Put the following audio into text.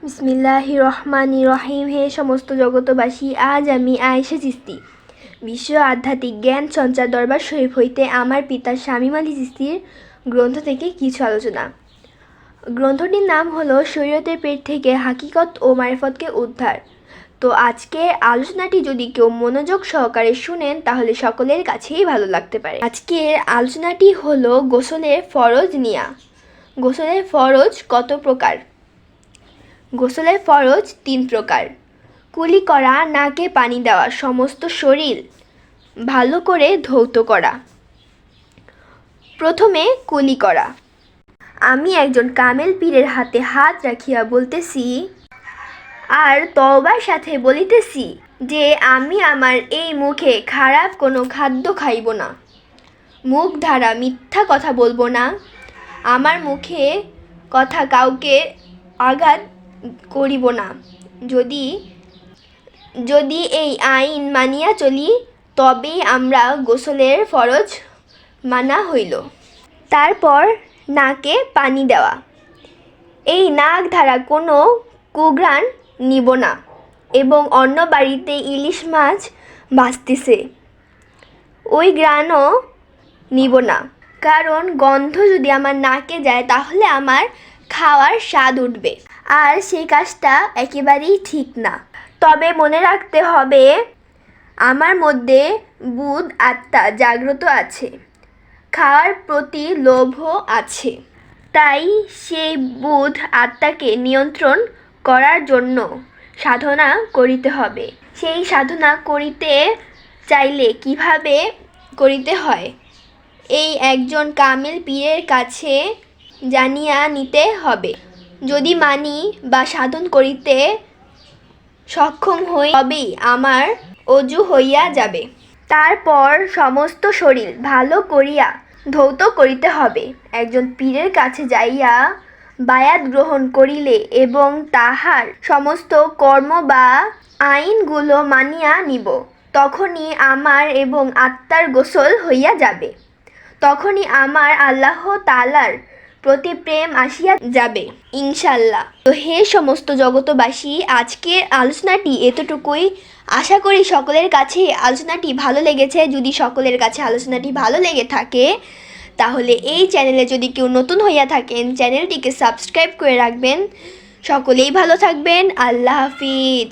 বিসমিল্লাহির রহমানির রহিম। হে সমস্ত জগতবাসী, আজ আমি আয়েশা চিস্তি বিশ্ব আধ্যাত্মিক জ্ঞান সঞ্চার দরবার শরীফ হইতে আমার পিতা শামীম আলী চিস্তির গ্রন্থ থেকে কিছু আলোচনা। গ্রন্থটির নাম হলো শরীয়তের পেট থেকে হাকিকত ও মারিফতকে উদ্ধার। তো আজকের আলোচনাটি যদি কেউ মনোযোগ সহকারে শুনেন তাহলে সকলের কাছেই ভালো লাগতে পারে। আজকের আলোচনাটি হলো গোসলের ফরজ নিয়া। গোসলের ফরজ কত প্রকার? গোসলের ফরজ 3 প্রকার। কুলি করা, নাকে পানি দেওয়া, সমস্ত শরীর ভালো করে ধৌত করা। প্রথমে কুলি করা। আমি একজন কামেল পীরের হাতে হাত রাখিয়া বলতেছি আর তওবার সাথে বলিতেছি যে আমি আমার এই মুখে খারাপ কোনো খাদ্য খাইব না, মুখ দ্বারা মিথ্যা কথা বলবো না, আমার মুখে কথা কাউকে আঘাত করিব না। যদি এই আইন মানিয়া চলি তবেই আমরা গোসলের ফরজ মানা হইল। তারপর নাকে পানি দেওয়া। এই নাক দ্বারা কোনো কুঘ্রাণ নিব না এবং অন্য বাড়িতে ইলিশ মাছ ভাজতেছে ওই ঘ্রাণও নিব না, কারণ গন্ধ যদি আমার নাকে যায় তাহলে আমার খাওয়ার স্বাদ উঠবে আর সেই কাজটা একেবারেই ঠিক না। তবে মনে রাখতে হবে আমার মধ্যে বুধ আত্মা জাগ্রত আছে, খাওয়ার প্রতি লোভও আছে, তাই সেই বুধ আত্মাকে নিয়ন্ত্রণ করার জন্য সাধনা করিতে হবে। সেই সাধনা করিতে চাইলে কিভাবে করিতে হয় এই একজন কামেল পীরের কাছে জানিয়া নিতে হবে। যদি মানি বা সাধন করিতে সক্ষম হই তবেই আমার অজু হইয়া যাবে। তারপর সমস্ত শরীর ভালো করিয়া ধৌত করিতে হবে। একজন পীরের কাছে যাইয়া বায়াত গ্রহণ করিলে এবং তাহার সমস্ত কর্ম বা আইনগুলো মানিয়া নিব, তখনই আমার এবং আত্মার গোসল হইয়া যাবে। তখনই আমার আল্লাহ তাআলার প্রতি প্রেম আসিয়া যাবে ইনশাল্লাহ। তো হে সমস্ত জগতবাসী, আজকের আলোচনাটি এতটুকুই। আশা করি সকলের কাছে আলোচনাটি ভালো লেগেছে। যদি সকলের কাছে আলোচনাটি ভালো লেগে থাকে তাহলে এই চ্যানেলে যদি কেউ নতুন হইয়া থাকেন চ্যানেলটিকে সাবস্ক্রাইব করে রাখবেন। সকলেই ভালো থাকবেন। আল্লাহ হাফিজ।